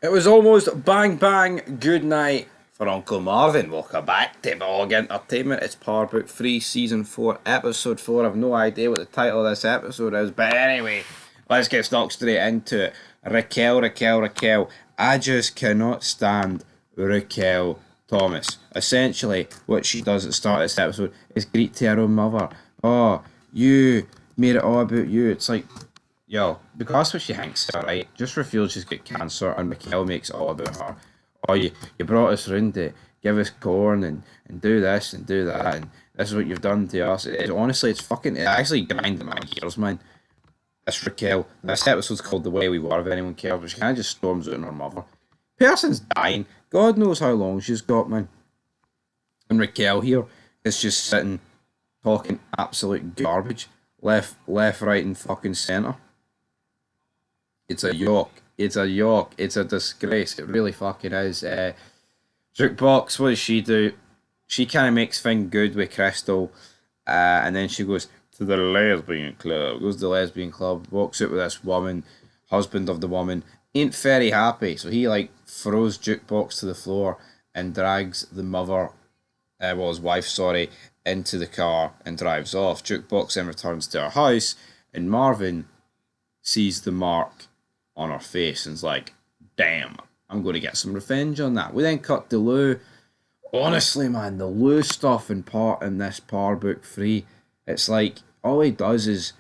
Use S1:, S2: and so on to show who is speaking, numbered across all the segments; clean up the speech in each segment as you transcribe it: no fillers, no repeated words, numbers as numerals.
S1: It was almost bang bang good night for Uncle Marvin. Welcome back to Bog Entertainment. It's Power Book 3, Season 4, Episode 4. I've no idea what the title of this episode is, but anyway, let's get stuck straight into it. Raquel. I just cannot stand Raquel Thomas. Essentially, what she does at the start of this episode is greet to her own mother. Oh, you made it all about you. It's like, yo, because that's what she thinks, right? Just revealed she's got cancer, and Mikhail makes it all about her. Oh, you brought us round to give us corn and do this and do that, and this is what you've done to us. Honestly, it actually grinding my gears, man. This Raquel. This episode's called The Way We Were, if anyone cares, but she kind of just storms out on her mother. Person's dying. God knows how long she's got, man. And Raquel here is just sitting, talking absolute garbage. Left, right, and fucking centre. It's a yoke. It's a yoke. It's a disgrace. It really fucking is. Jukebox, what does she do? She kind of makes things good with Crystal, and then she goes to the lesbian club. Goes to the lesbian club, walks out with this woman, husband of the woman, ain't very happy. So he like throws Jukebox to the floor and drags the mother, his wife, sorry, into the car and drives off. Jukebox then returns to her house, and Marvin sees the mark on her face and's like, damn, I'm going to get some revenge on that. We then cut to Lou. Honestly, man, the Lou stuff in this Power Book 3, it's like all he does is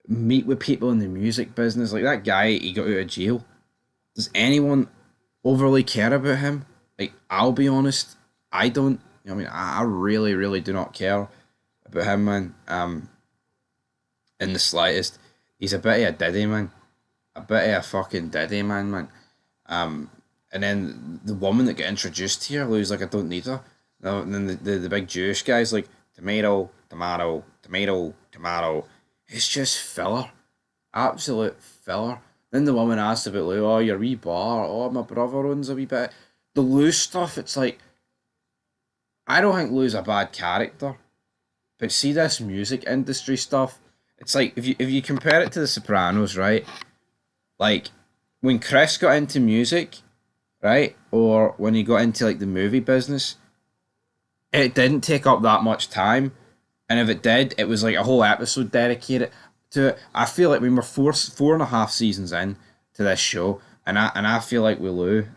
S1: meet with people in the music business. Like that guy, he got out of jail. Does anyone overly care about him? Like, I'll be honest, I don't. I mean, I really, really do not care about him, man. In the slightest. He's a bit of a diddy, man. A bit of a fucking diddy, man. And then the woman that got introduced here, Lou's like, I don't need her. No, and then the big Jewish guy's like, tomato, tomato, tomato, tomato. It's just filler. Absolute filler. Then the woman asks about Lou, oh, your wee bar. Oh, my brother owns a wee bit. The Lou stuff, it's like, I don't think Lou's a bad character. But see this music industry stuff, it's like, if you compare it to The Sopranos, right? Like, when Chris got into music, right? Or when he got into, like, the movie business, it didn't take up that much time. And if it did, it was, like, a whole episode dedicated to it. I feel like when we're four and a half seasons in to this show, and I feel like with Lou,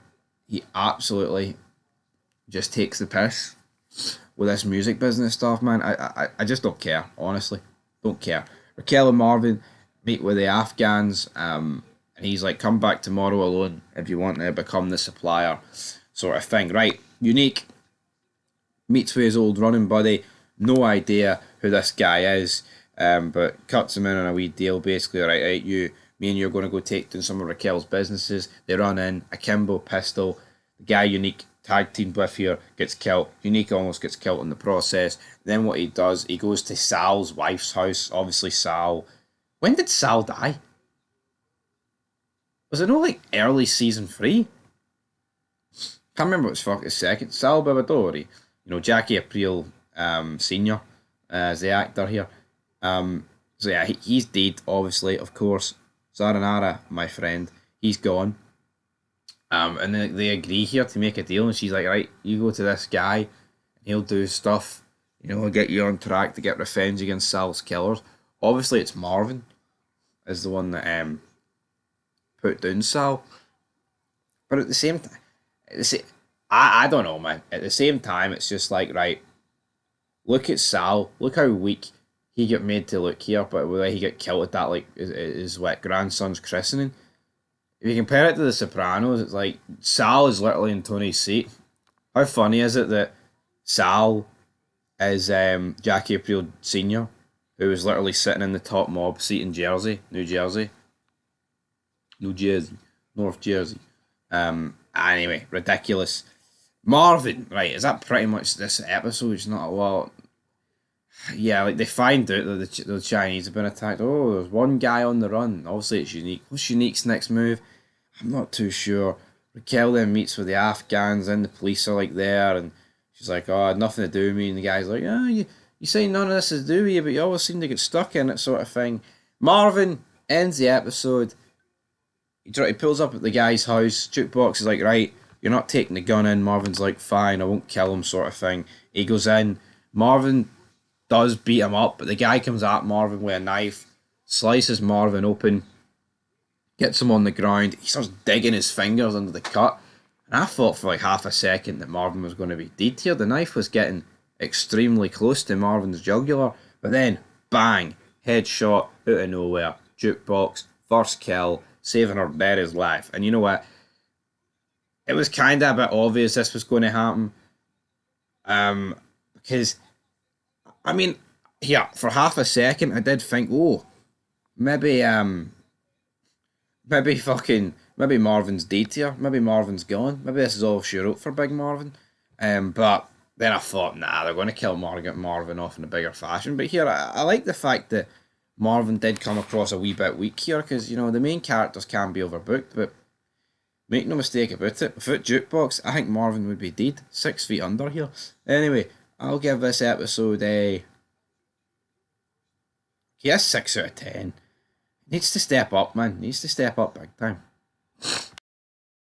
S1: he absolutely just takes the piss with this music business stuff, man. I just don't care, honestly. Don't care. Raquel and Marvin meet with the Afghans, and he's like, come back tomorrow alone if you want to become the supplier, sort of thing. Right, Unique meets with his old running buddy. No idea who this guy is, but cuts him in on a wee deal. Basically, right, me and you are going to go take down some of Raquel's businesses. They run in, akimbo pistol. The guy Unique tag teamed with here gets killed. Unique almost gets killed in the process. Then what he does, he goes to Sal's wife's house. Obviously, Sal. When did Sal die? Was it not like early season 3? Can't remember what's fucking second. Sal Bavadori. Jackie Aprile Senior as the actor here. So yeah, he's dead, obviously, of course. Saranara, my friend, he's gone. And then they agree here to make a deal, and she's like, right, you go to this guy, and he'll do stuff, he'll get you on track to get revenge against Sal's killers. Obviously, it's Marvin is the one that put down Sal. But at the same time, I don't know, man. At the same time, it's just like, right, look at Sal. Look how weak he got made to look here, but the way he got killed at that, like, his grandson's christening. If you compare it to The Sopranos, it's like Sal is literally in Tony's seat. How funny is it that Sal is Jackie Aprile Senior, who was literally sitting in the top mob seat in New Jersey, North Jersey. Anyway, ridiculous. Marvin, right? Is that pretty much this episode? It's not a lot. Yeah, like they find out that the Chinese have been attacked. Oh, there's one guy on the run. Obviously, it's Unique. What's Unique's next move? I'm not too sure. Raquel then meets with the Afghans, and the police are like there, and she's like, "Oh, nothing to do with me." And the guy's like, "Oh, you say none of this is to do with you, but you always seem to get stuck in it," sort of thing. Marvin ends the episode. He pulls up at the guy's house. Jukebox is like, right, you're not taking the gun in. Marvin's like, fine, I won't kill him, sort of thing. He goes in. Marvin does beat him up, but the guy comes at Marvin with a knife, slices Marvin open, gets him on the ground. He starts digging his fingers under the cut. And I thought for like half a second that Marvin was going to be dead here. The knife was getting extremely close to Marvin's jugular. But then, bang, headshot out of nowhere. Jukebox, first kill, saving her daddy's life. And you know what? It was kind of a bit obvious this was going to happen. Because, I mean, yeah, for half a second I did think, oh, maybe maybe Marvin's dead here. Maybe Marvin's gone. Maybe this is all she wrote for Big Marvin. But then I thought, nah, they're going to kill Marvin off in a bigger fashion. But here, I like the fact that Marvin did come across a wee bit weak here because, you know, the main characters can be overbooked, but make no mistake about it, without Jukebox, I think Marvin would be dead. 6 feet under here. Anyway, I'll give this episode a... Yes, 6 out of 10. Needs to step up, man. Needs to step up big time.